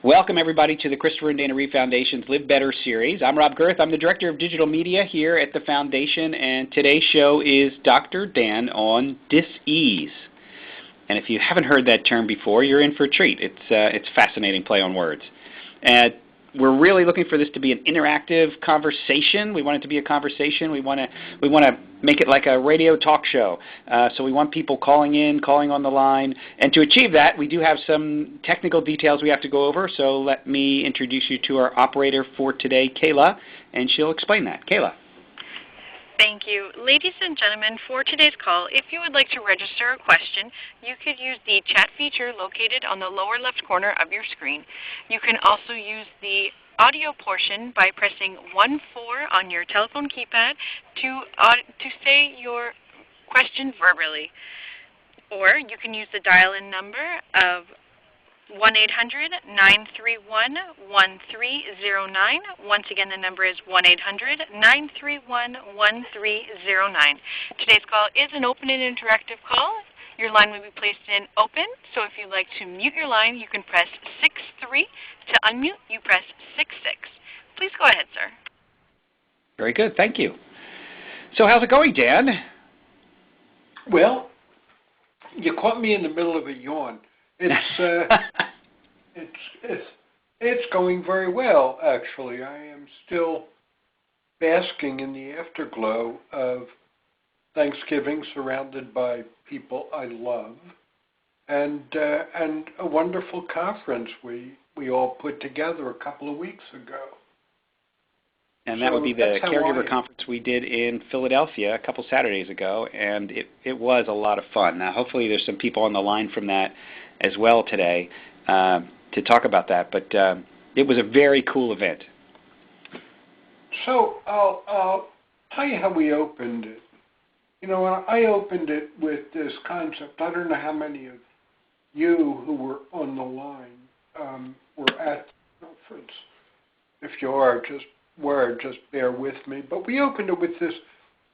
Welcome, everybody, to the Christopher and Dana Reeve Foundation's Live Better series. I'm Rob Girth. I'm the Director of Digital Media here at the Foundation, and today's show is Dr. Dan on dis-ease. And if you haven't heard that term before, you're in for a treat. It's fascinating play on words. And we're really looking for this to be an interactive conversation. We want it to be a conversation. We want to make it like a radio talk show. So we want people calling in, calling on the line. And to achieve that, we do have some technical details we have to go over. So let me introduce you to our operator for today, Kayla, and she'll explain that. Kayla. Thank you. Ladies and gentlemen, for today's call, if you would like to register a question, you could use the chat feature located on the lower left corner of your screen. You can also use the audio portion by pressing 1-4 on your telephone keypad to say your question verbally. Or you can use the dial-in number of 1-800-931-1309. Once again, the number is 1-800-931-1309. Today's call is an open and interactive call. Your line will be placed in open, so if you'd like to mute your line, you can press 6-3. To unmute, you press 6-6. Please go ahead, sir. Very good. Thank you. So how's it going, Dan? Well, you caught me in the middle of a yawn. It's going very well, actually. I am still basking in the afterglow of Thanksgiving, surrounded by people I love, and a wonderful conference we all put together a couple of weeks ago. And that would be the caregiver conference we did in Philadelphia a couple Saturdays ago, and it was a lot of fun. Now, hopefully there's some people on the line from that as well today to talk about that, but it was a very cool event. So I'll tell you how we opened it. You know, I opened it with this concept. I don't know how many of you who were on the line were at the conference. If you are, just bear with me. But we opened it with this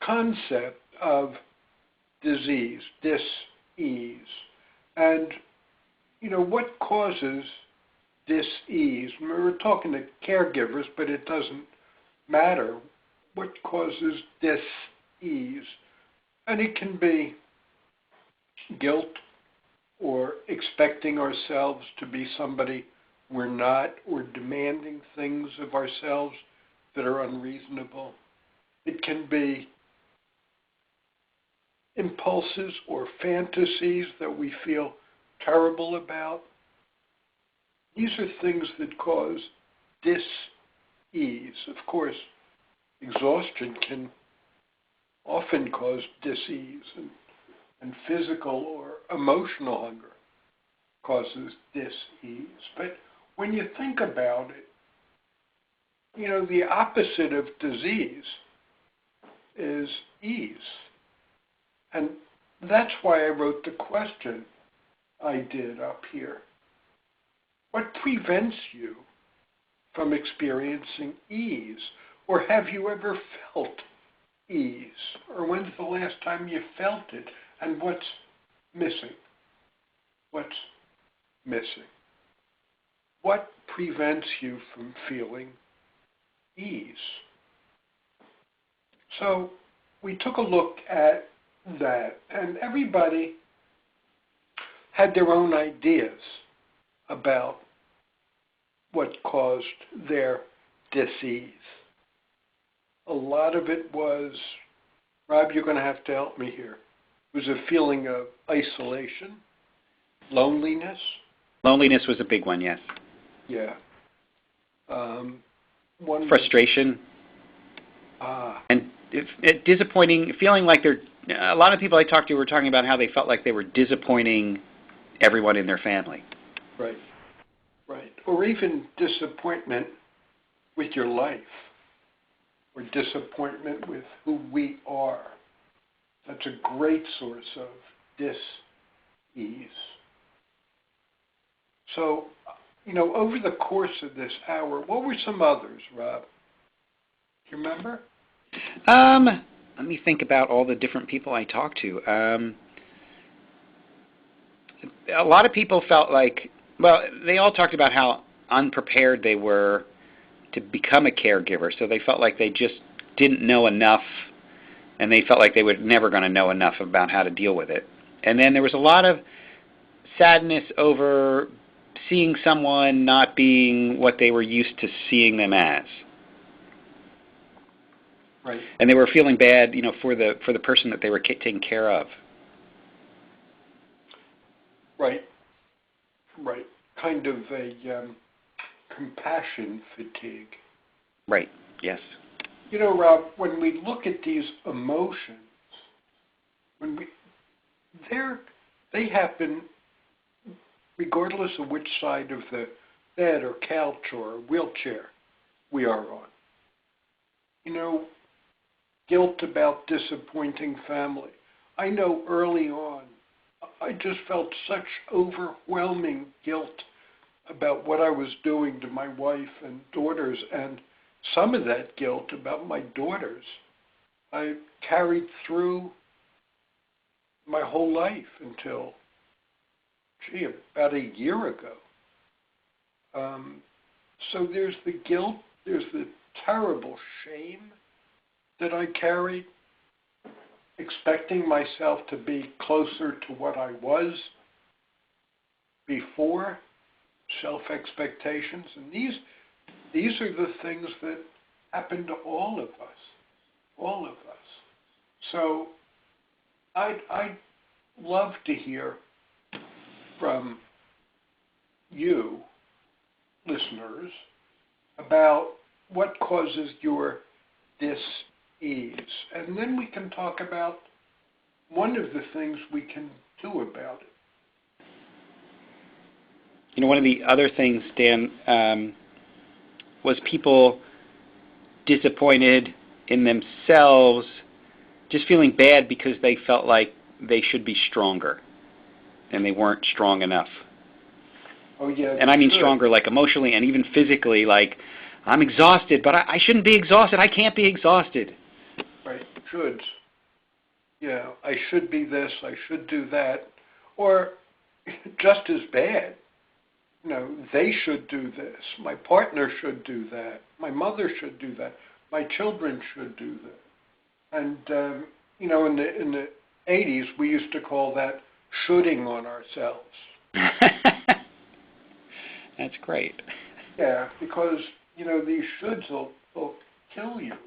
concept of disease, dis-ease. And, you know, what causes dis-ease? We were talking to caregivers, but it doesn't matter. What causes dis-ease? And it can be guilt or expecting ourselves to be somebody we're not, or demanding things of ourselves that are unreasonable. It can be impulses or fantasies that we feel terrible about. These are things that cause dis-ease. Of course, exhaustion can often cause dis-ease, and physical or emotional hunger causes dis-ease. But when you think about it, you know, the opposite of disease is ease. And that's why I wrote the question I did up here. What prevents you from experiencing ease? Or have you ever felt ease? Or when's the last time you felt it? And what's missing? What's missing? What prevents you from feeling ease? So we took a look at that, and everybody had their own ideas about what caused their dis-ease. A lot of it was, Rob, you're going to have to help me here. It was a feeling of isolation, loneliness. Loneliness was a big one, yes. Yeah. Frustration. And disappointing, feeling like a lot of people I talked to were talking about how they felt like they were disappointing everyone in their family. Right. Or even disappointment with your life, or disappointment with who we are. That's a great source of dis-ease. So, you know, over the course of this hour, what were some others, Rob? Do you remember? Let me think about all the different people I talked to. A lot of people felt like, well, they all talked about how unprepared they were to become a caregiver. So they felt like they just didn't know enough, and they felt like they were never going to know enough about how to deal with it. And then there was a lot of sadness over seeing someone not being what they were used to seeing them as. Right. And they were feeling bad, for the person that they were taking care of. Right. Right. Kind of a compassion fatigue. Right. Yes. Rob, when we look at these emotions, they happen regardless of which side of the bed or couch or wheelchair we are on. Guilt about disappointing family. I know early on, I just felt such overwhelming guilt about what I was doing to my wife and daughters, and some of that guilt about my daughters I carried through my whole life until, about a year ago. So there's the guilt, there's the terrible shame that I carried, expecting myself to be closer to what I was before, self-expectations. And these are the things that happen to all of us. So I'd love to hear from you, listeners, about what causes your dis-ease. And then we can talk about one of the things we can do about it. One of the other things, Dan, was people disappointed in themselves, just feeling bad because they felt like they should be stronger, and they weren't strong enough. Oh, yeah. And I mean stronger, like emotionally and even physically, like, I'm exhausted, but I shouldn't be exhausted. I can't be exhausted. Right, shoulds. Yeah, I should be this, I should do that. Or just as bad, they should do this. My partner should do that. My mother should do that. My children should do that. And, in the 80s, we used to call that shoulding on ourselves. That's great. Yeah, because, these shoulds will kill you.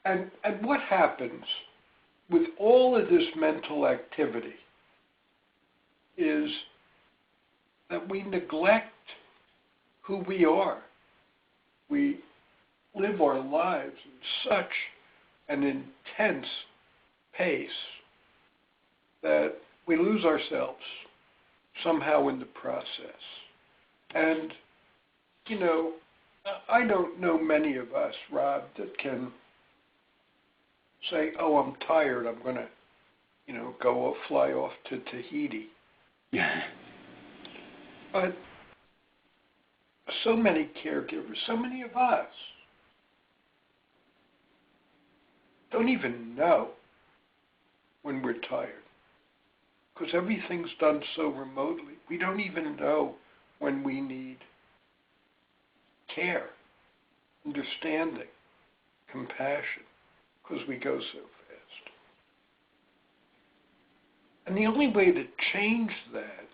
And what happens with all of this mental activity is that we neglect who we are. We live our lives in such an intense pace that we lose ourselves somehow in the process. And, I don't know many of us, Rob, that can say, oh, I'm tired, I'm going to, fly off to Tahiti. But so many caregivers, so many of us don't even know when we're tired because everything's done so remotely. We don't even know when we need care, understanding, compassion, because we go so fast. And the only way to change that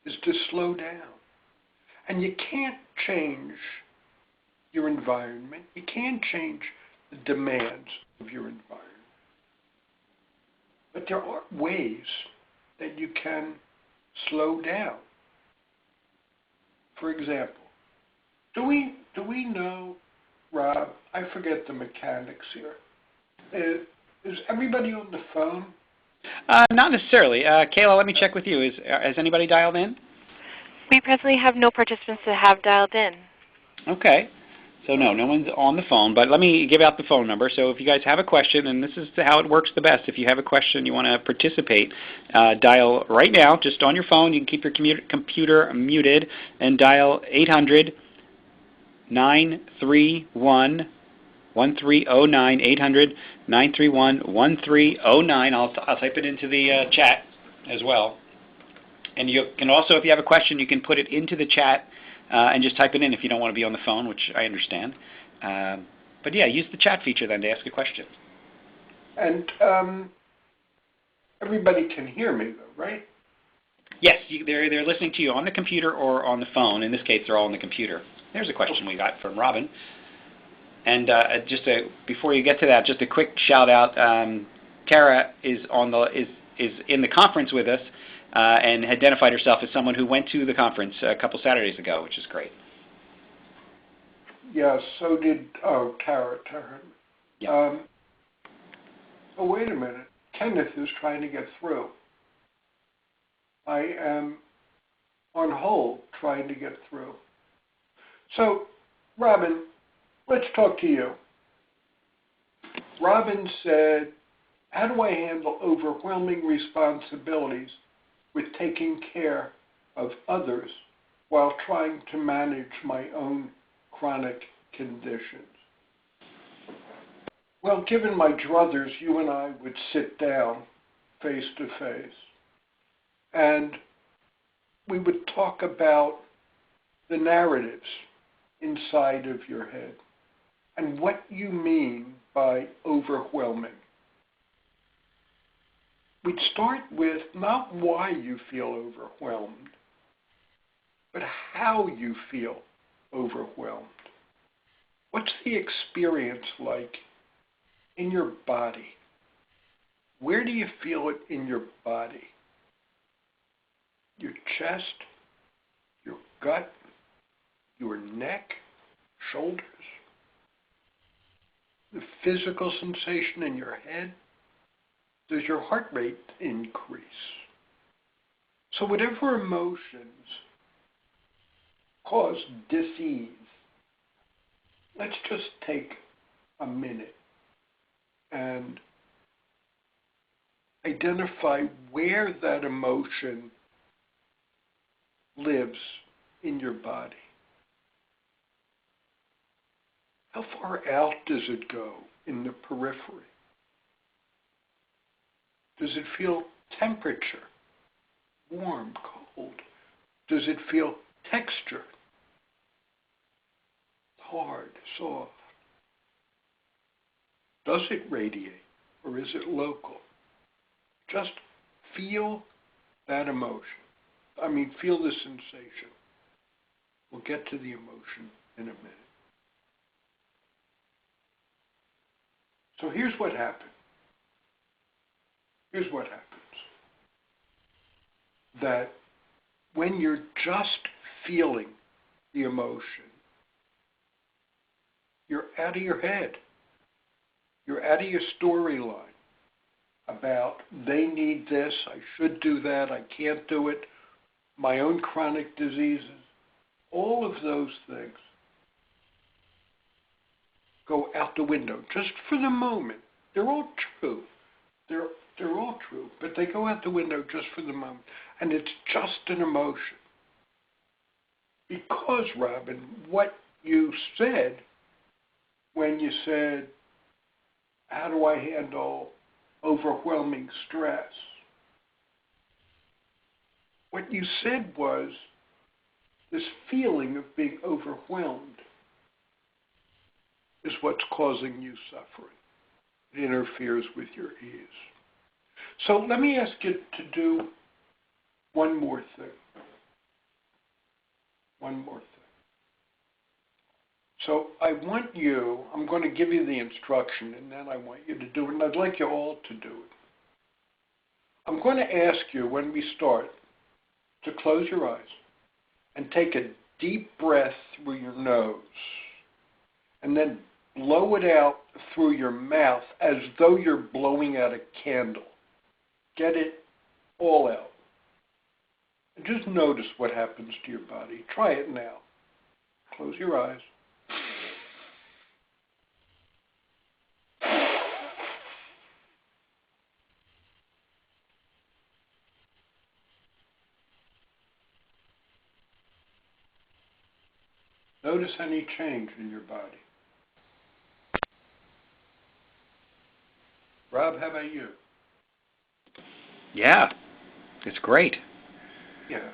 is to slow down. And you can't change your environment. You can't change the demands of your environment. But there are ways that you can slow down. For example, do we know, Rob, I forget the mechanics here. Is everybody on the phone? Not necessarily. Kayla, let me check with you. Has anybody dialed in? We presently have no participants that have dialed in. Okay. So no one's on the phone, but let me give out the phone number. So if you guys have a question, and this is how it works the best, if you have a question, you want to participate, dial right now, just on your phone. You can keep your computer muted, and dial 800-931-1309, 800-931-1309. I'll type it into the chat as well. And you can also, if you have a question, you can put it into the chat and just type it in if you don't want to be on the phone, which I understand. But yeah, use the chat feature then to ask a question. And everybody can hear me, though, right? Yes, they're listening to you on the computer or on the phone. In this case, they're all on the computer. There's a question we got from Robin. And before you get to that, just a quick shout out. Tara is in the conference with us and identified herself as someone who went to the conference a couple Saturdays ago, which is great. Yes, so did Tara. Yeah. Oh, wait a minute. Kenneth is trying to get through. I am on hold trying to get through. So, Robin, let's talk to you. Robin said, how do I handle overwhelming responsibilities with taking care of others while trying to manage my own chronic conditions? Well, given my druthers, you and I would sit down face to face, and we would talk about the narratives inside of your head and what you mean by overwhelming. We'd start with not why you feel overwhelmed, but how you feel overwhelmed. What's the experience like in your body? Where do you feel it in your body? Your chest, your gut, your neck, shoulders, the physical sensation in your head? Does your heart rate increase? So whatever emotions cause dis-ease, let's just take a minute and identify where that emotion lives in your body. How far out does it go in the periphery? Does it feel temperature? Warm, cold? Does it feel texture? Hard, soft? Does it radiate or is it local? Just feel that emotion. Feel the sensation. We'll get to the emotion in a minute. So here's what happens. Here's what happens. That when you're just feeling the emotion, you're out of your head. You're out of your storyline about they need this, I should do that, I can't do it, my own chronic diseases. All of those things go out the window just for the moment. They're all true. They're all true, but they go out the window just for the moment. And it's just an emotion. Because, Robin, what you said when you said, how do I handle overwhelming stress? What you said was this feeling of being overwhelmed is what's causing you suffering. It interferes with your ease. So let me ask you to do one more thing. One more thing. So I'm going to give you the instruction, and then I want you to do it, and I'd like you all to do it. I'm going to ask you when we start to close your eyes and take a deep breath through your nose, and then blow it out through your mouth as though you're blowing out a candle. Get it all out. And just notice what happens to your body. Try it now. Close your eyes. Notice any change in your body. Rob, how about you? Yeah, it's great. Yeah.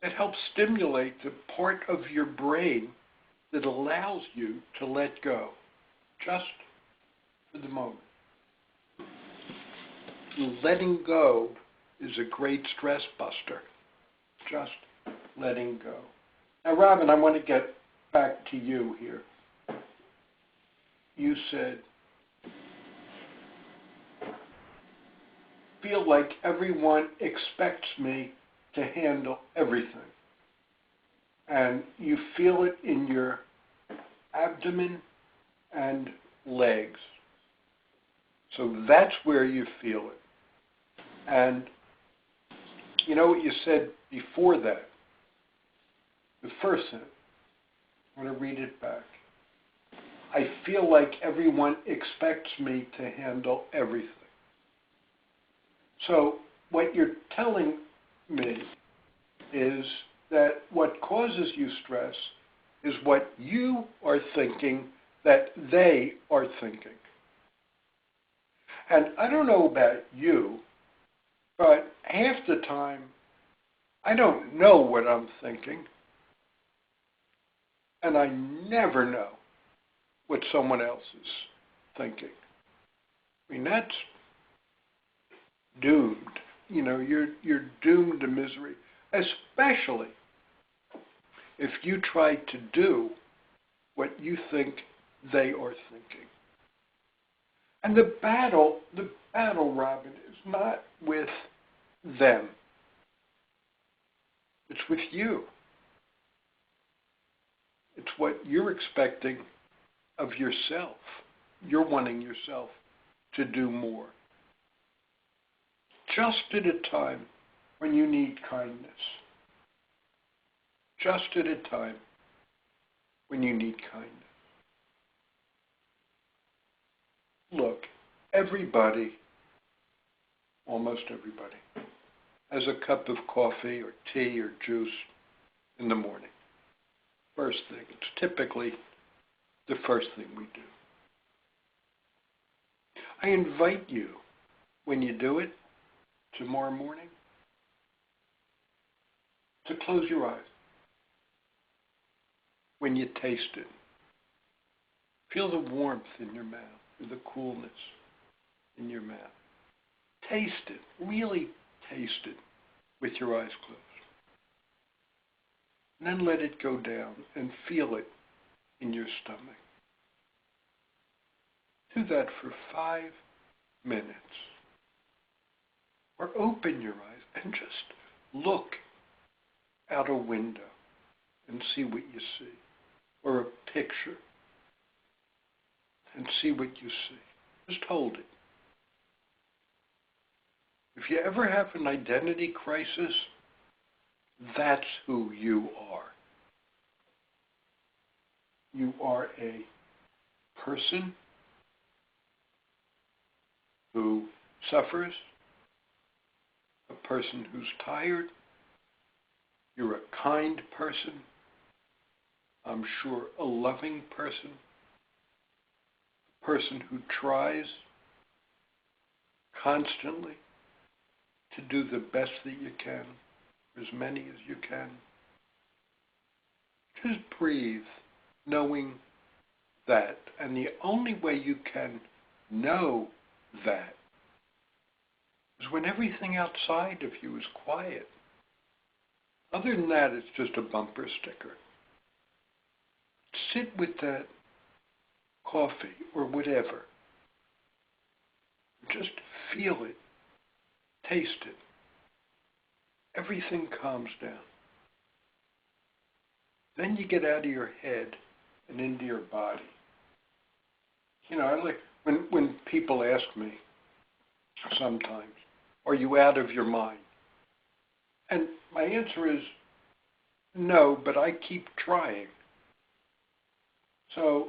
It helps stimulate the part of your brain that allows you to let go, just for the moment. Letting go is a great stress buster, just letting go. Now, Robin, I want to get back to you here. You said, feel like everyone expects me to handle everything. And you feel it in your abdomen and legs. So that's where you feel it. And you know what you said before that? The first sentence. I'm going to read it back. I feel like everyone expects me to handle everything. So what you're telling me is that what causes you stress is what you are thinking that they are thinking. And I don't know about you, but half the time I don't know what I'm thinking, and I never know what someone else is thinking. I mean, that's doomed. You know, you're doomed to misery, especially if you try to do what you think they are thinking. And the battle, Robin, is not with them. It's with you. It's what you're expecting of yourself. You're wanting yourself to do more. Just at a time when you need kindness. Just at a time when you need kindness. Look, everybody, almost everybody, has a cup of coffee or tea or juice in the morning. First thing. It's typically the first thing we do. I invite you, when you do it tomorrow morning, to close your eyes. When you taste it, feel the warmth in your mouth, or the coolness in your mouth. Taste it, really taste it with your eyes closed. And then let it go down and feel it in your stomach. Do that for 5 minutes. Or open your eyes and just look out a window and see what you see. Or a picture and see what you see. Just hold it. If you ever have an identity crisis, that's who you are. You are a person who suffers, a person who's tired. You're a kind person. I'm sure a loving person. A person who tries constantly to do the best that you can, as many as you can. Just breathe, knowing that. And the only way you can know that is when everything outside of you is quiet. Other than that, it's just a bumper sticker. Sit with that coffee or whatever. Just feel it. Taste it. Everything calms down. Then you get out of your head and into your body. You know, I like when people ask me sometimes, are you out of your mind? And my answer is no, but I keep trying. So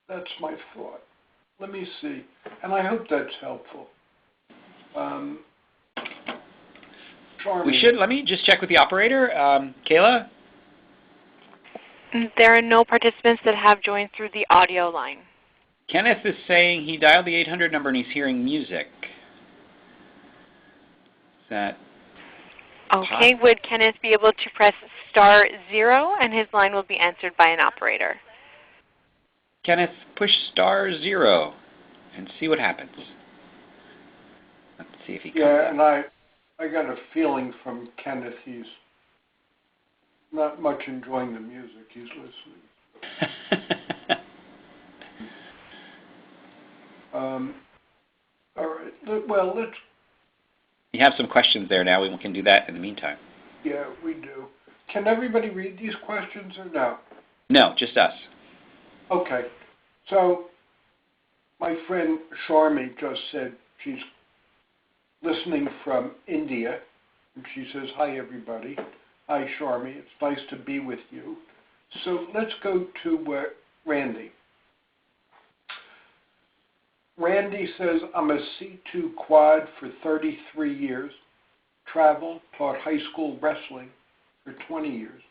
that's my thought. Let me see. And I hope that's helpful. Let me just check with the operator. Kayla? There are no participants that have joined through the audio line. Kenneth is saying he dialed the 800 number and he's hearing music. Is that Okay, would Kenneth be able to press *0 and his line will be answered by an operator? Kenneth, push *0 and see what happens. Let's see if he comes Yeah, up. and I got a feeling from Kenneth he's not much enjoying the music he's listening. All right. Well, let's. You have some questions there now. We can do that in the meantime. Yeah, we do. Can everybody read these questions or no? No, just us. Okay. So, my friend Sharmi just said she's listening from India, and she says, "Hi, everybody. Hi, Sharmi. It's nice to be with you." So let's go to Randy. Randy says, "I'm a C2 quad for 33 years, traveled, taught high school wrestling for 20 years,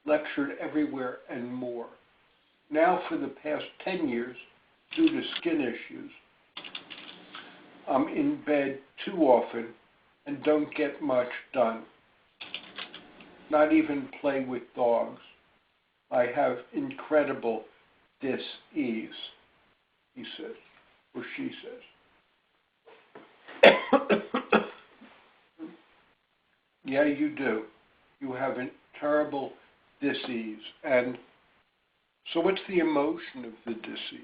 lectured everywhere and more. Now for the past 10 years, due to skin issues, I'm in bed too often and don't get much done. Not even play with dogs. I have incredible dis-ease," he says, or she says. Yeah, you do. You have a terrible dis-ease. And so what's the emotion of the dis-ease?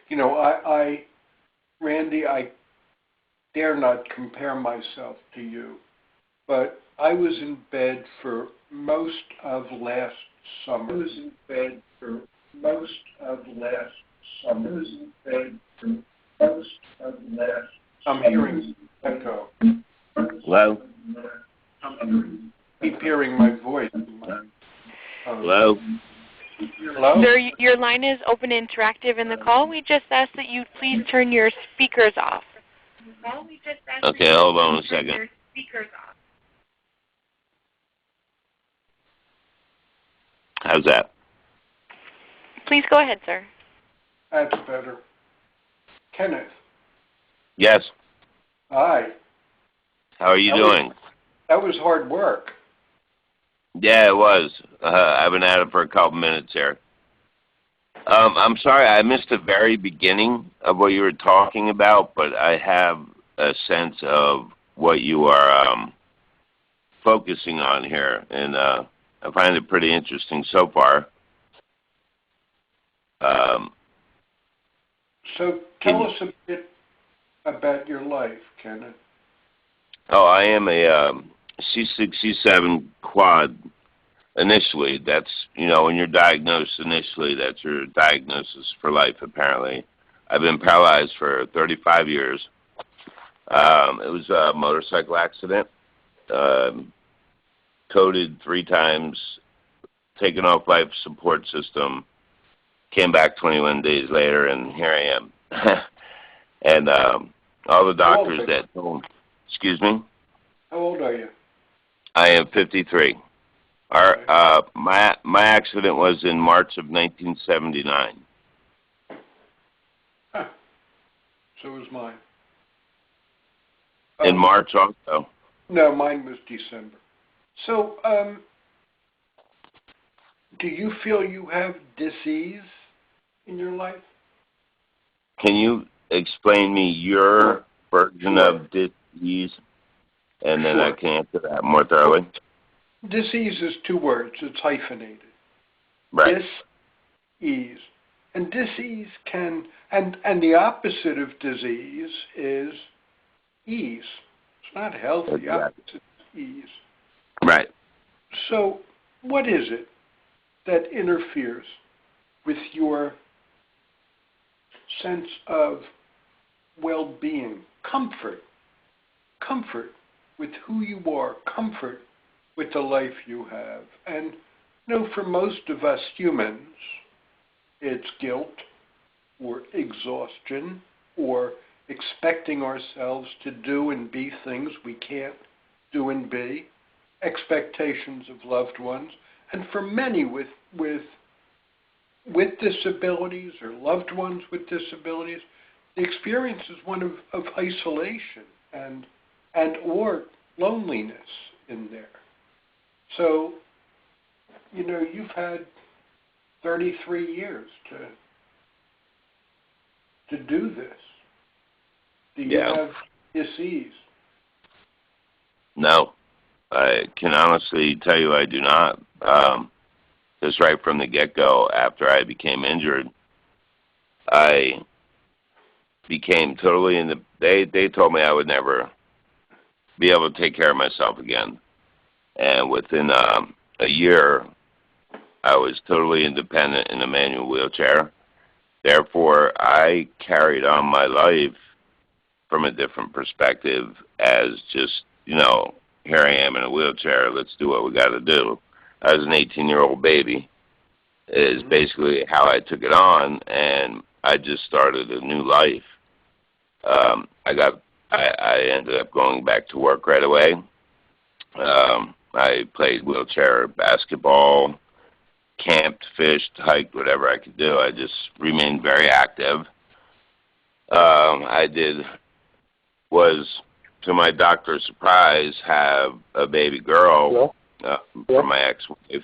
You know, Randy, I dare not compare myself to you, but I was in bed for most of last summer. I'm hearing echo. Hello? Keep hearing my voice. Hello? Hello? Sir, your line is open and interactive in the call. We just ask that you please turn your speakers off. Okay, hold on a second. How's that? Please go ahead, sir. That's better. Kenneth. Yes. Hi. How are you doing? That was hard work. Yeah, it was. I've been at it for a couple minutes here. I'm sorry, I missed the very beginning of what you were talking about, but I have a sense of what you are focusing on here, and I find it pretty interesting so far. So tell us a bit about your life, Kenneth. Oh, I am a C6, C7 quad. Initially, that's, when you're diagnosed initially, that's your diagnosis for life, apparently. I've been paralyzed for 35 years. It was a motorcycle accident. Coded 3 times, taken off life support system, came back 21 days later, and here I am. And all the doctors that told, excuse me? How old are you? I am 53. My accident was in March of 1979. Huh. So was mine. In March also. No, mine was December. So, do you feel you have dis-ease in your life? Can you explain me your version of dis-ease? And then I can answer that more thoroughly. Dis-ease is 2 words. It's hyphenated. Right. Dis-ease. And dis-ease can, and the opposite of disease is ease. It's not healthy. Exactly. The opposite is ease. Right. So what is it that interferes with your sense of well-being, comfort with who you are, comfort with the life you have? And for most of us humans, it's guilt or exhaustion or expecting ourselves to do and be things we can't do and be, expectations of loved ones, and for many with disabilities or loved ones with disabilities, the experience is one of isolation and or loneliness in there. So, you've had 33 years to do this. Do you have disease? No. I can honestly tell you I do not. Just right from the get-go, after I became injured, I became totally they told me I would never be able to take care of myself again. And within a year, I was totally independent in a manual wheelchair. Therefore, I carried on my life from a different perspective as just, here I am in a wheelchair, let's do what we got to do. I was an 18-year-old baby is basically how I took it on, and I just started a new life. I ended up going back to work right away. I played wheelchair basketball, camped, fished, hiked, whatever I could do. I just remained very active. Was, to my doctor's surprise, have a baby girl from my ex-wife.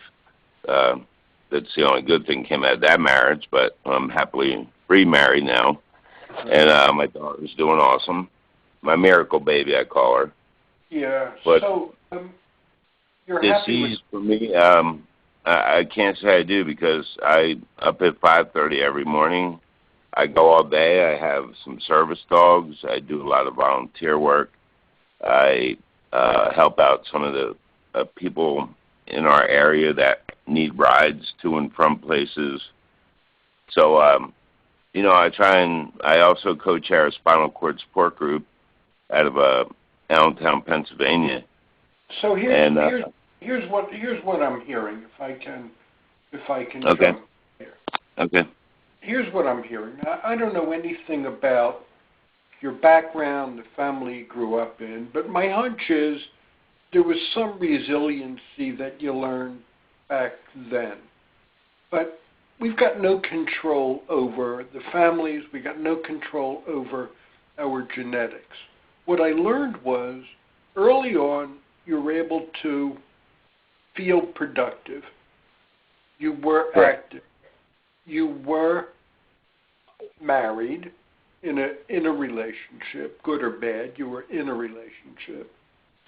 That's the only good thing came out of that marriage, but I'm happily remarried now. And my daughter's doing awesome. My miracle baby, I call her. Yeah. But so you're happy with disease for me, I can't say I do because I up at 5:30 every morning. I go all day. I have some service dogs. I do a lot of volunteer work. I help out some of the people in our area that need rides to and from places. So, I also co-chair a spinal cord support group out of Allentown, Pennsylvania. So here's what I'm hearing, if I can Okay. jump here. Okay. Here's what I'm hearing. I don't know anything about your background, the family you grew up in, but my hunch is there was some resiliency that you learned back then. But we've got no control over the families. We got no control over our genetics. What I learned was early on you were able to feel productive. You were active. You were married in a relationship, good or bad. You were in a relationship.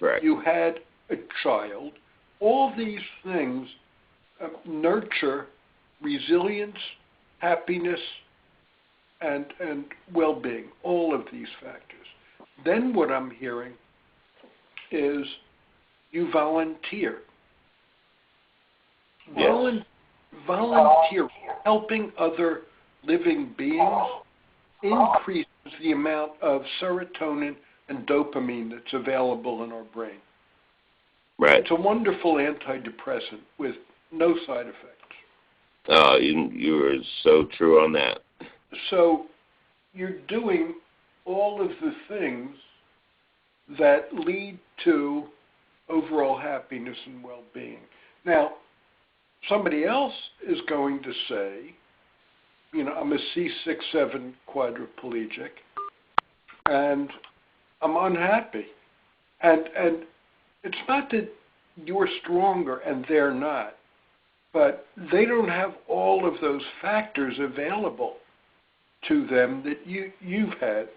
Right. You had a child. All these things nurture resilience, happiness, and well-being, all of these factors. Then what I'm hearing is you volunteer. Yes. Volunteer, helping other living beings increases the amount of serotonin and dopamine that's available in our brain. Right. It's a wonderful antidepressant with no side effects. Oh, you are so true on that. So you're doing all of the things that lead to overall happiness and well-being. Now, somebody else is going to say, I'm a C6-7 quadriplegic, and I'm unhappy. And it's not that you're stronger and they're not, but they don't have all of those factors available to them that you've had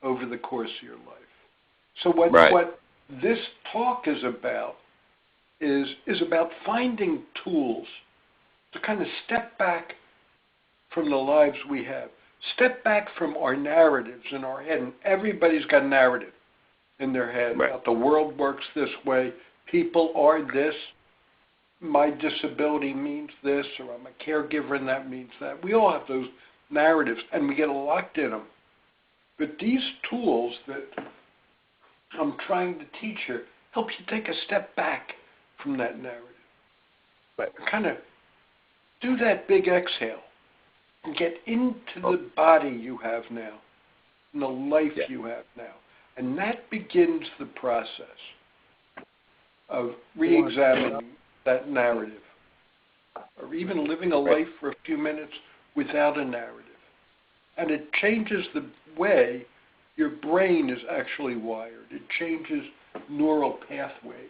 over the course of your life. So what this talk is about is about finding tools to kind of step back from the lives we have. Step back from our narratives in our head. And everybody's got a narrative in their head about the world works this way, people are this, my disability means this, or I'm a caregiver and that means that. We all have those narratives, and we get locked in them. But these tools that I'm trying to teach here help you take a step back from that narrative. But kind of do that big exhale and get into the body you have now and the life you have now. And that begins the process of re-examining that narrative, or even living a life for a few minutes without a narrative. And it changes the way your brain is actually wired. It changes neural pathways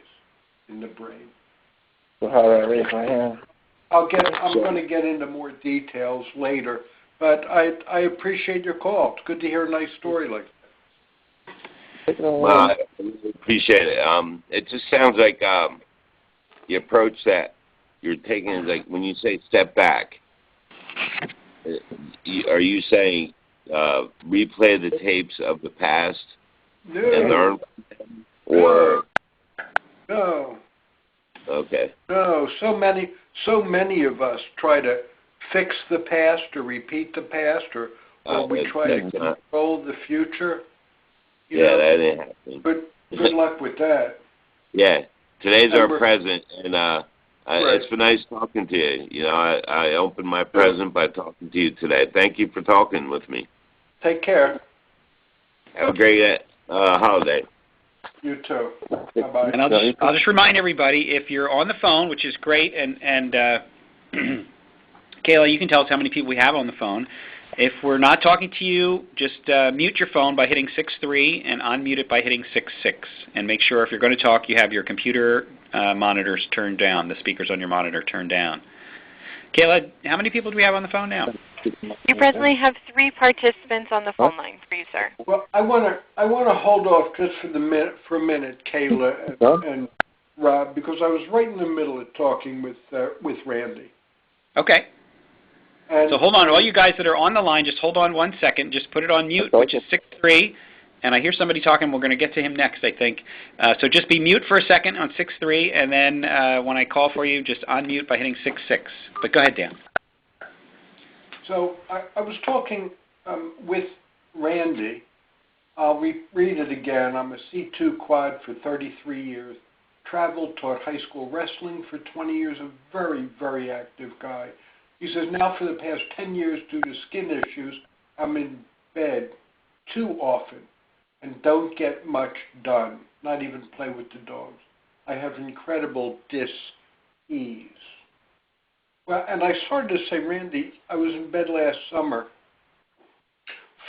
in the brain. So how do I raise my hand? I'm going to get into more details later, but I appreciate your call. It's good to hear a nice story like that. Well, I appreciate it. It just sounds like the approach that you're taking is like when you say step back, are you saying replay the tapes of the past No. and learn from them? Or No. Okay. No, so many of us try to fix the past or repeat the past, or we try to control the future. That didn't happen. Good luck with that. Yeah, today's our present, and right. It's been nice talking to you. You know, I opened my present by talking to you today. Thank you for talking with me. Take care. Have a great holiday. You too. Bye-bye. And I'll just remind everybody, if you're on the phone, which is great, and Kayla, you can tell us how many people we have on the phone. If we're not talking to you, just mute your phone by hitting 6-3 and unmute it by hitting 6-6. And make sure if you're going to talk, you have your computer monitors turned down, the speakers on your monitor turned down. Kayla, how many people do we have on the phone now? You presently have 3 participants on the phone line for you, sir. Well, I want to hold off just for a minute, Kayla and Rob, because I was right in the middle of talking with Randy. Okay. And so hold on, all you guys that are on the line, just hold on 1 second. Just put it on mute, which is 6-3. And I hear somebody talking. We're going to get to him next, I think. So just be mute for a second on 6-3, and then when I call for you, just unmute by hitting 6-6. But go ahead, Dan. So I was talking with Randy. I'll read it again. I'm a C2 quad for 33 years. Traveled, taught high school wrestling for 20 years. A very, very active guy. He says, now for the past 10 years, due to skin issues, I'm in bed too often and don't get much done, not even play with the dogs. I have incredible dis-ease. Well, and I started to say, Randy, I was in bed last summer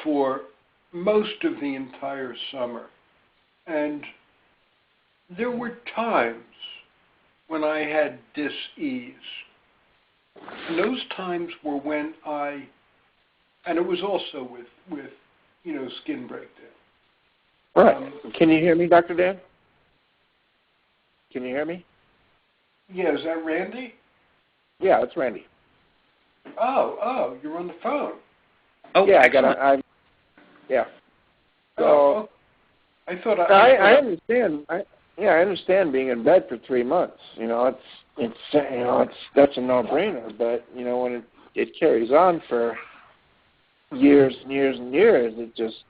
for most of the entire summer. And there were times when I had dis-ease. And those times were when and it was also with skin breakdown. Right. Can you hear me, Dr. Dan? Can you hear me? Yeah, is that Randy? Yeah, it's Randy. Oh, you're on the phone. Oh, yeah, Yeah. So, I thought I understand. I understand being in bed for 3 months. That's a no-brainer. But when it carries on for years and years and years,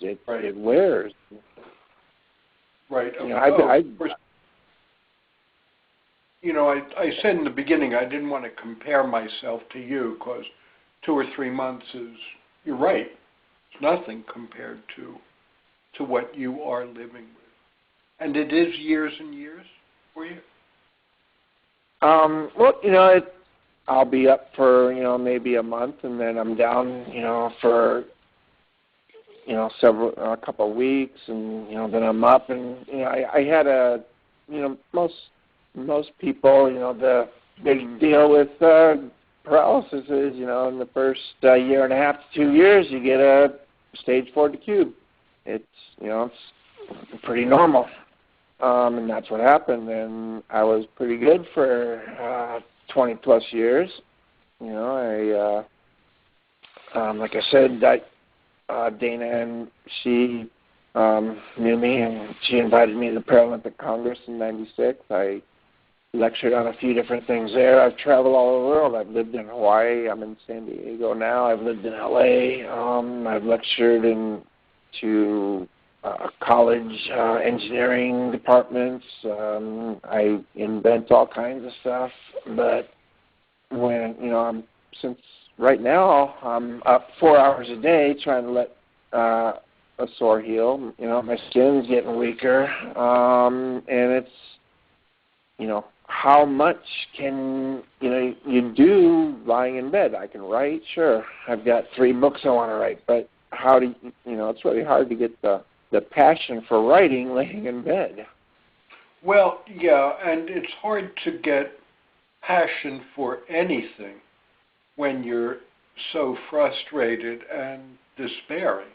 it wears. Right. I said in the beginning I didn't want to compare myself to you because 2 or 3 months you're right, it's nothing compared to what you are living with. And it is years and years for you? Well, I'll be up for, maybe a month, and then I'm down, for, a couple of weeks, and, then I'm up, and, I had most people, they deal with paralysis is, in the first year and a half to 2 years, you get a stage 4 cube. It's, it's pretty normal. And that's what happened, and I was pretty good for 20 plus years. Like I said, Dana, and she knew me, and she invited me to the Paralympic Congress in '96. I lectured on a few different things there. I've traveled all over the world. I've lived in Hawaii. I'm in San Diego now. I've lived in LA. I've lectured to college engineering departments. I invent all kinds of stuff. But when, since right now I'm up 4 hours a day trying to let a sore heal. My skin's getting weaker. And it's, how much can, you do lying in bed? I can write, sure. I've got 3 books I want to write. But how do you, it's really hard to get the the passion for writing laying in bed. Well, yeah, and it's hard to get passion for anything when you're so frustrated and despairing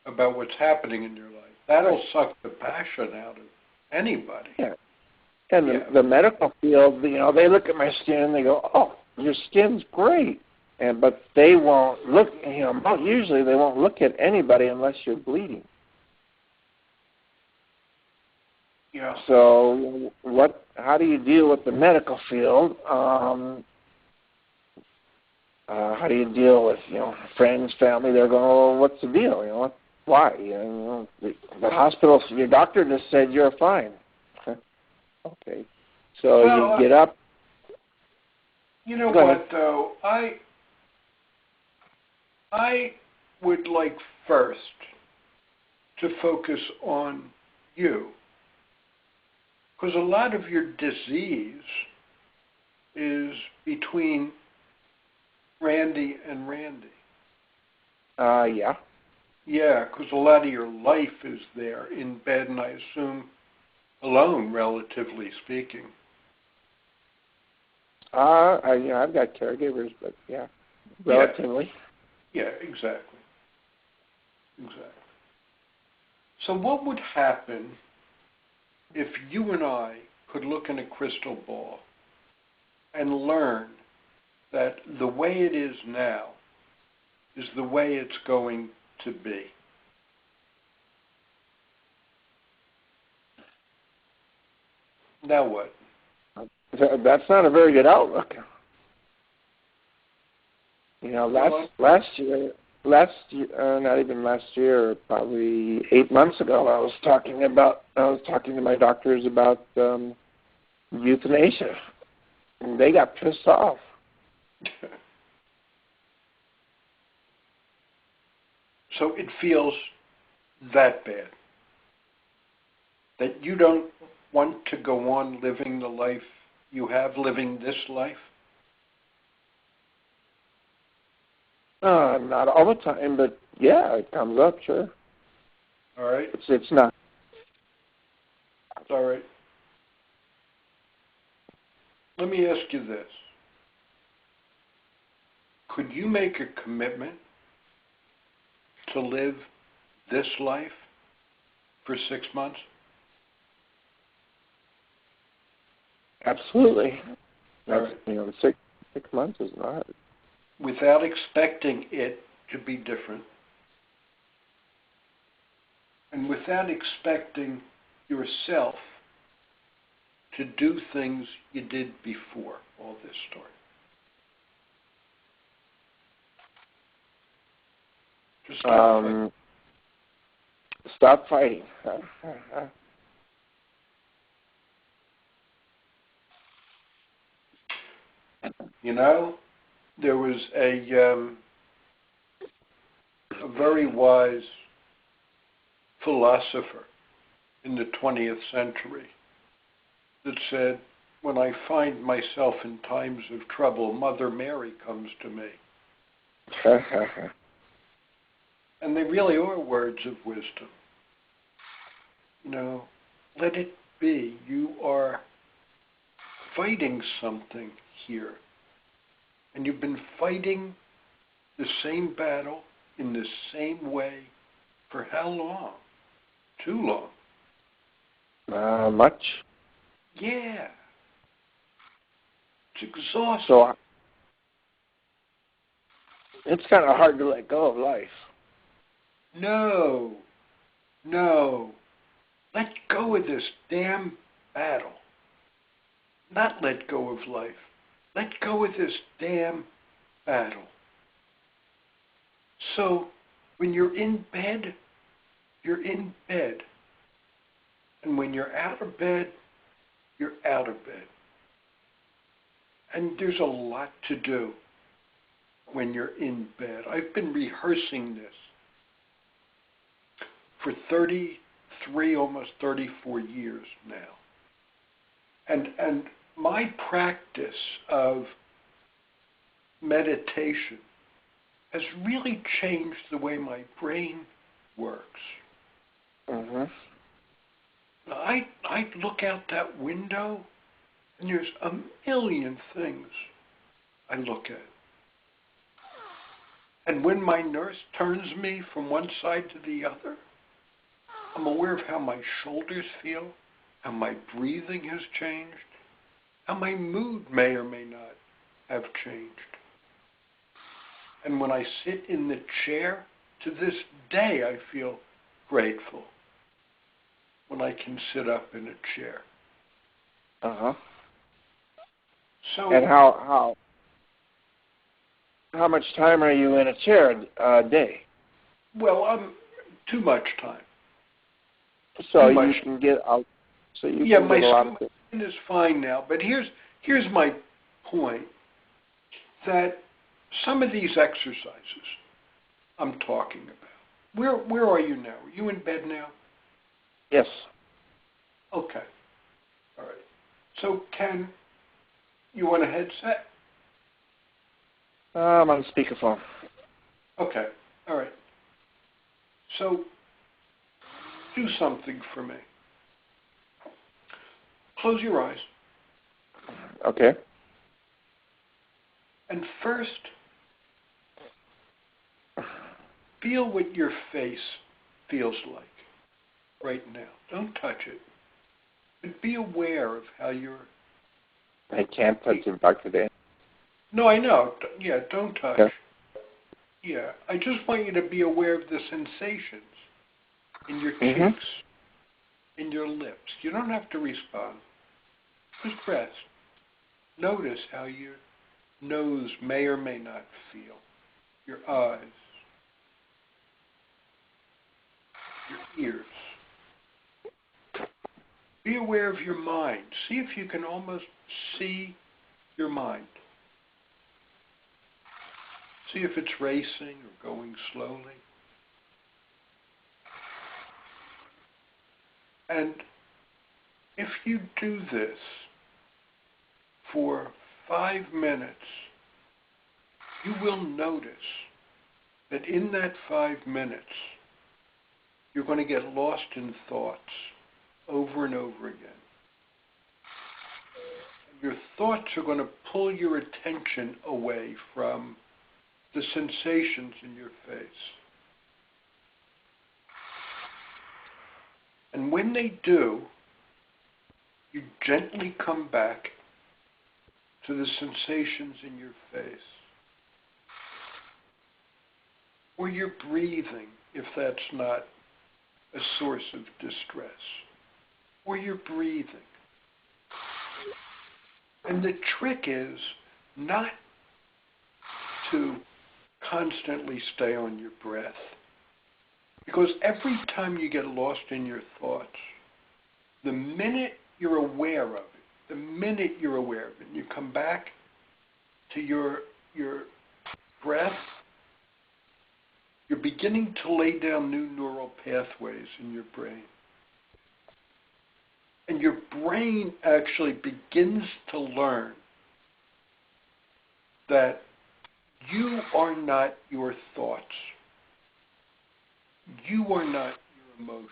about what's happening in your life. That'll suck the passion out of anybody. Yeah. And the medical field, they look at my skin and they go, "Oh, your skin's great," but they won't look. Usually they won't look at anybody unless you're bleeding. Yeah. So how do you deal with the medical field? How do you deal with, friends, family? They're going, "Well, what's the deal? Why? The hospital, your doctor just said you're fine." Okay. So you get up. You know Go what, ahead. though? I would like first to focus on you, because a lot of your disease is between Randy and Randy. Yeah. Yeah, because a lot of your life is there in bed, and I assume alone, relatively speaking. I've got caregivers, but yeah, relatively. Yeah, exactly. Exactly. So what would happen if you and I could look in a crystal ball and learn that the way it is now is the way it's going to be? Now what? That's not a very good outlook. Last year, not even last year, probably 8 months ago, I was talking to my doctors about euthanasia, and they got pissed off. So it feels that bad that you don't want to go on living the life you have, living this life? Not all the time, but yeah, it comes up, sure. All right. It's not. It's all right. Let me ask you this. Could you make a commitment to live this life for 6 months? Absolutely. All That's, right. 6 months is not. Without expecting it to be different, and without expecting yourself to do things you did before all this story. Just Stop fighting. There was a very wise philosopher in the 20th century that said, "When I find myself in times of trouble, Mother Mary comes to me." And they really are words of wisdom. Let it be. You are fighting something here. And you've been fighting the same battle in the same way for how long? Too long. Much. Yeah. It's exhausting. So it's kind of hard to let go of life. No. Let go of this damn battle. Not let go of life. Let go of this damn battle. So when you're in bed, you're in bed. And when you're out of bed, you're out of bed. And there's a lot to do when you're in bed. I've been rehearsing this for 33, almost 34 years now. And my practice of meditation has really changed the way my brain works. Mm-hmm. I look out that window, and there's a million things I look at. And when my nurse turns me from one side to the other, I'm aware of how my shoulders feel, how my breathing has changed, how my mood may or may not have changed. And when I sit in the chair, to this day I feel grateful when I can sit up in a chair. Uh-huh. So, And how much time are you in a chair a day? well, too much time. So Too much. you can get out. So you Yeah, can my get a lot of skin is fine now. But here's my point: that some of these exercises I'm talking about. Where are you now? Are you in bed now? Yes. Okay. All right. So you want a headset? I'm on speakerphone. Okay. All right. So do something for me. Close your eyes. Okay. And first, feel what your face feels like right now. Don't touch it. But be aware of how you're... I can't touch it back today. No, I know. Yeah, don't touch. Okay. Yeah, I just want you to be aware of the sensations in your Mm-hmm. cheeks, in your lips. You don't have to respond. Just rest. Notice how your nose may or may not feel, your eyes, your ears. Be aware of your mind. See if you can almost see your mind. See if it's racing or going slowly. And if you do this for 5 minutes, you will notice that in that 5 minutes, you're going to get lost in thoughts over and over again. And your thoughts are going to pull your attention away from the sensations in your face. And when they do, you gently come back to the sensations in your face. Or your breathing, if that's not a source of distress. Or your breathing. And the trick is not to constantly stay on your breath. Because every time you get lost in your thoughts, the minute you're aware of it, and you come back to your breath, you're beginning to lay down new neural pathways in your brain. And your brain actually begins to learn that you are not your thoughts. You are not your emotions.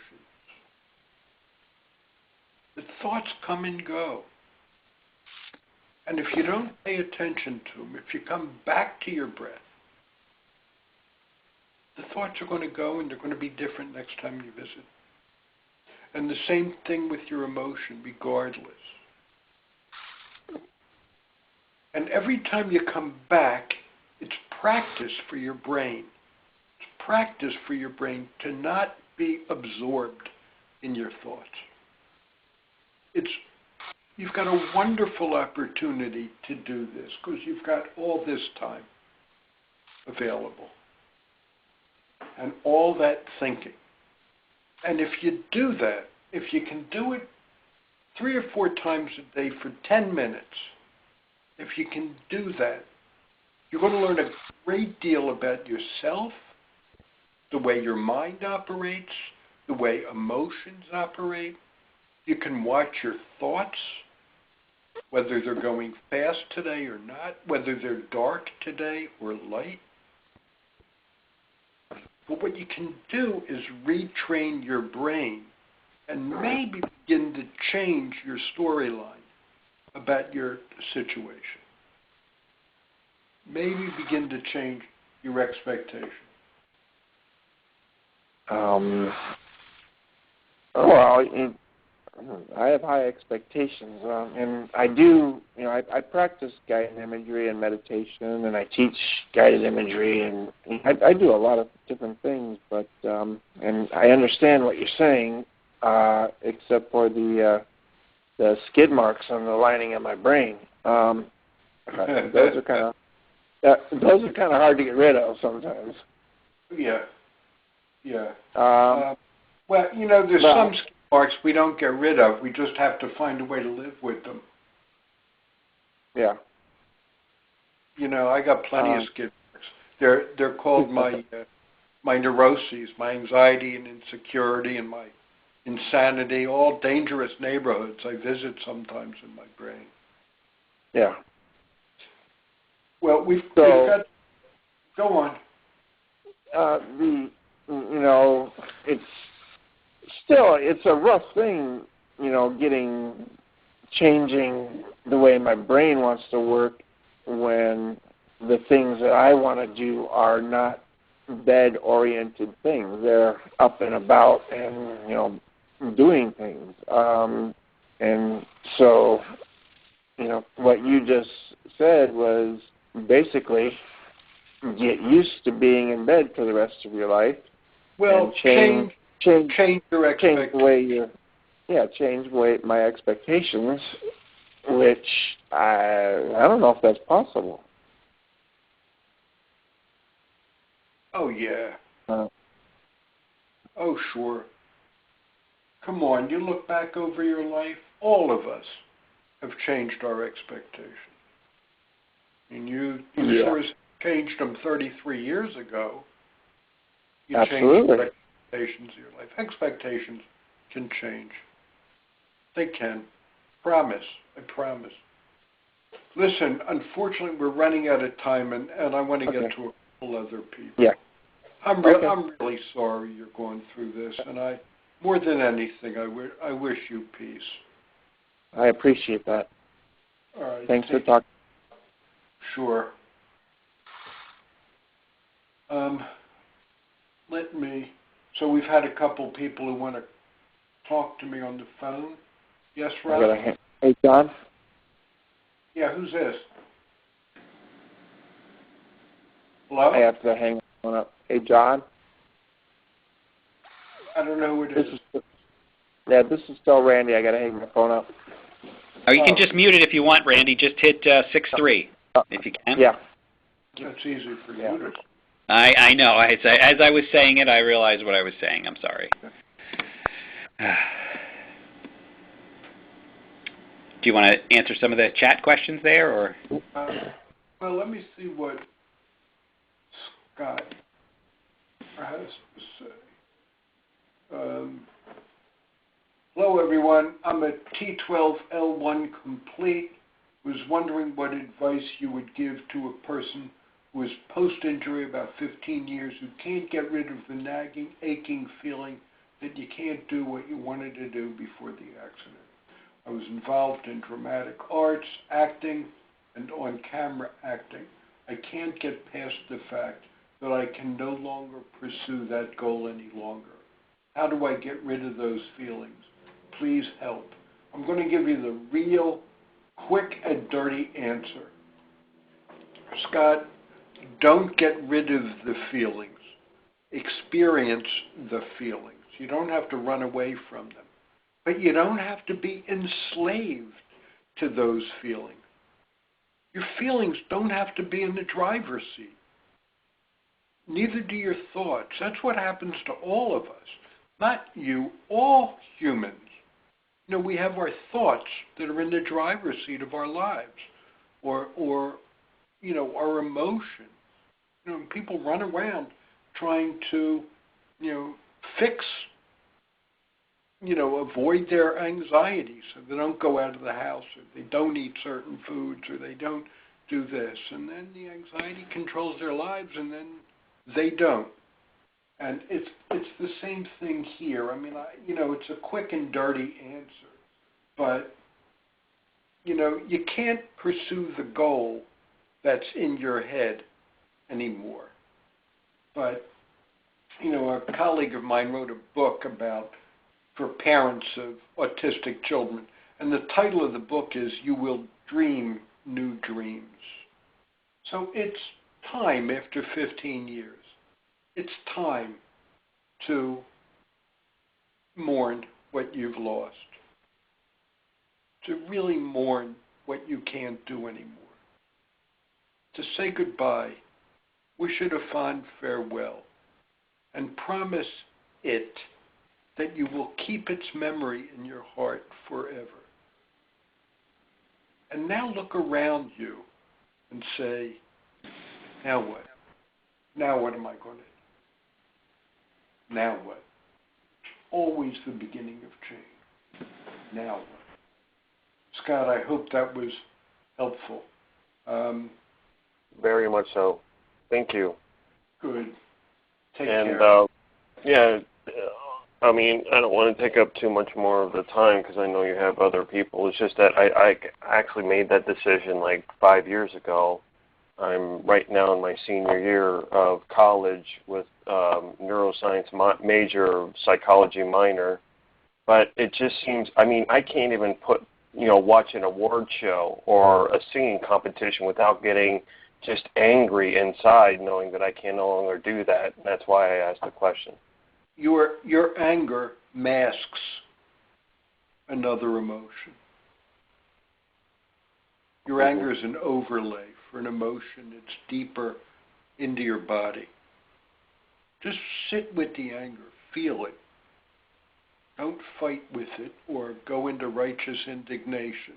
The thoughts come and go. And if you don't pay attention to them, if you come back to your breath, the thoughts are going to go and they're going to be different next time you visit. And the same thing with your emotion, regardless. And every time you come back, it's practice for your brain. It's practice for your brain to not be absorbed in your thoughts. You've got a wonderful opportunity to do this because you've got all this time available and all that thinking. And if you do that, if you can do it 3 or 4 times a day for 10 minutes, if you can do that, you're going to learn a great deal about yourself, the way your mind operates, the way emotions operate. You can watch your thoughts, whether they're going fast today or not, whether they're dark today or light. But what you can do is retrain your brain and maybe begin to change your storyline about your situation. Maybe begin to change your expectation. Well, I have high expectations, and I do. I practice guided imagery and meditation, and I teach guided imagery, and I do a lot of different things. But and I understand what you're saying, except for the skid marks on the lining of my brain. Those are kind of hard to get rid of sometimes. Yeah. Well, there's some skid marks we don't get rid of. We just have to find a way to live with them. Yeah. I got plenty of skid marks. They're called my neuroses, my anxiety and insecurity and my insanity, all dangerous neighborhoods I visit sometimes in my brain. Yeah. Well, we've got. Go on. It's a rough thing, changing the way my brain wants to work when the things that I want to do are not bed-oriented things. They're up and about and, doing things. And so, what you just said was basically get used to being in bed for the rest of your life. Well, and change your expectations. Change my expectations, which I don't know if that's possible. Oh yeah. Oh sure. Come on, you look back over your life. All of us have changed our expectations. And you sure changed them 33 years ago. You Absolutely. changed your expectations of your life. Expectations can change. They can. Promise. I promise. Listen, unfortunately, we're running out of time, and I want to get to a couple other people. Yeah. I'm really sorry you're going through this, and more than anything, I wish you peace. I appreciate that. All right. Thanks for talking. Sure. So we've had a couple people who want to talk to me on the phone. Yes, Rob? Hey, John? Yeah, who's this? Hello? I have to hang the phone up. Hey, John? I don't know who it is. This is still Randy. I got to hang my phone up. Oh, you can just mute it if you want, Randy. Just hit 6-3 if you can. Yeah. That's easy for you to. I know. As I was saying it, I realized what I was saying. I'm sorry. Do you want to answer some of the chat questions there, or? Well, let me see what Scott has to say. Hello, everyone. I'm a T12L1 complete. Was wondering what advice you would give to a person who is post-injury, about 15 years, who can't get rid of the nagging, aching feeling that you can't do what you wanted to do before the accident. I was involved in dramatic arts, acting, and on-camera acting. I can't get past the fact that I can no longer pursue that goal any longer. How do I get rid of those feelings? Please help. I'm going to give you the real, quick and dirty answer. Scott, don't get rid of the feelings. Experience the feelings. You don't have to run away from them. But you don't have to be enslaved to those feelings. Your feelings don't have to be in the driver's seat. Neither do your thoughts. That's what happens to all of us. Not you, all humans. We have our thoughts that are in the driver's seat of our lives, or our emotions. People run around trying to, fix, avoid their anxiety so they don't go out of the house, or they don't eat certain foods, or they don't do this. And then the anxiety controls their lives, and then they don't. And it's the same thing here. I mean, it's a quick and dirty answer, but you can't pursue the goal that's in your head anymore. But a colleague of mine wrote a book for parents of autistic children, and the title of the book is "You Will Dream New Dreams." So it's time after 15 years. It's time to mourn what you've lost, to really mourn what you can't do anymore, to say goodbye, wish it a fond farewell, and promise it that you will keep its memory in your heart forever. And now look around you and say, now what? Now what am I going to do? Now what? Always the beginning of change. Now what? Scott, I hope that was helpful. Very much so. Thank you. Good. Take and, care. Yeah, I mean, I don't want to take up too much more of the time because I know you have other people. It's just that I actually made that decision like 5 years ago. I'm right now in my senior year of college with neuroscience major, psychology minor. But it just seems, I mean, I can't even watch an award show or a singing competition without getting just angry inside, knowing that I can no longer do that. That's why I asked the question. Your anger masks another emotion. Your anger is an overlay for an emotion that's deeper into your body. Just sit with the anger, feel it. Don't fight with it or go into righteous indignation.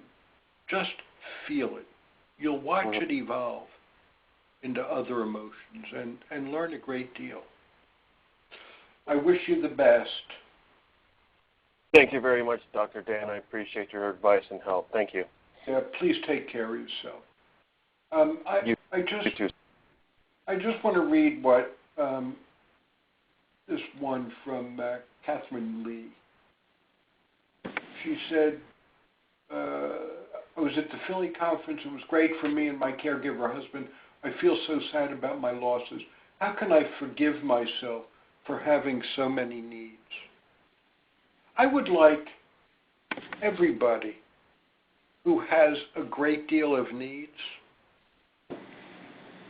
Just feel it. You'll watch it evolve into other emotions and learn a great deal. I wish you the best. Thank you very much, Dr. Dan. I appreciate your advice and help. Thank you. Yeah, please take care of yourself. I just want to read what this one from Catherine Lee. She said, I was at the Philly conference. It was great for me and my caregiver husband. I feel so sad about my losses. How can I forgive myself for having so many needs? I would like everybody who has a great deal of needs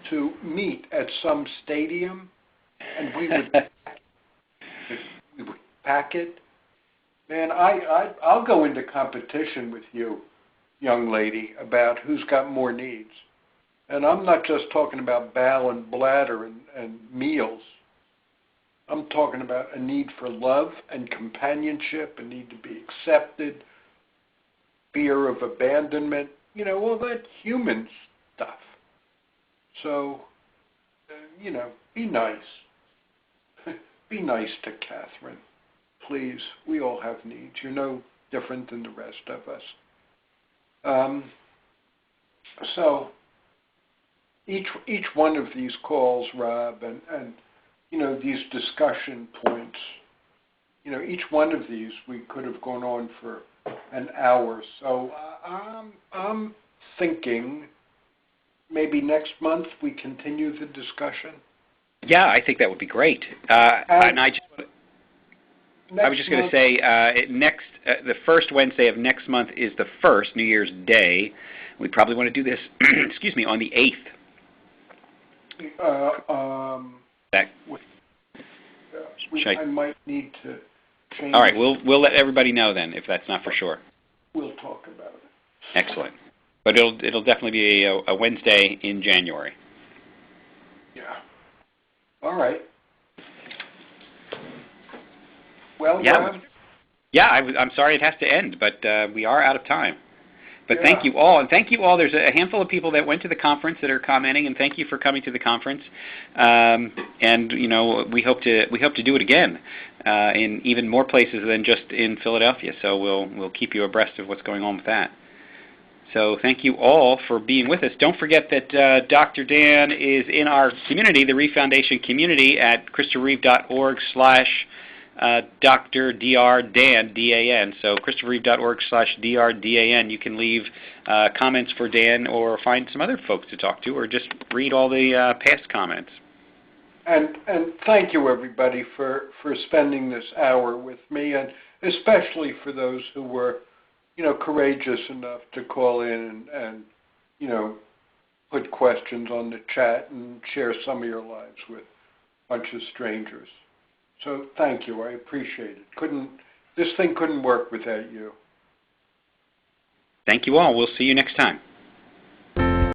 to meet at some stadium, and we would pack it. Man, I'll go into competition with you, young lady, about who's got more needs. And I'm not just talking about bowel and bladder and meals. I'm talking about a need for love and companionship, a need to be accepted, fear of abandonment, all that human stuff. So, be nice. Be nice to Catherine. Please, we all have needs. You're no different than the rest of us. So, each one of these calls, Rob, and these discussion points, each one of these we could have gone on for an hour. So I'm thinking maybe next month we continue the discussion. Yeah, I think that would be great. And I was just going to say, the first Wednesday of next month is the first, New Year's Day. We probably want to do this, excuse me, on the 8th. I might need to change. All right, we'll let everybody know then if that's not for sure. We'll talk about it. Excellent. But it'll definitely be a Wednesday in January. Yeah. All right. Well, yeah. Yeah, I'm sorry it has to end, but we are out of time. But thank you all, and thank you all. There's a handful of people that went to the conference that are commenting, and thank you for coming to the conference. And we hope to do it again in even more places than just in Philadelphia. So we'll keep you abreast of what's going on with that. So thank you all for being with us. Don't forget that Dr. Dan is in our community, the Reeve Foundation community, at christopherreeve.org/Dr. Dan, D-A-N. So christopherreeve.org/DRDAN. You can leave comments for Dan or find some other folks to talk to, or just read all the past comments. And thank you, everybody, for spending this hour with me, and especially for those who were, courageous enough to call in and put questions on the chat and share some of your lives with a bunch of strangers. So thank you. I appreciate it. This thing couldn't work without you. Thank you all. We'll see you next time.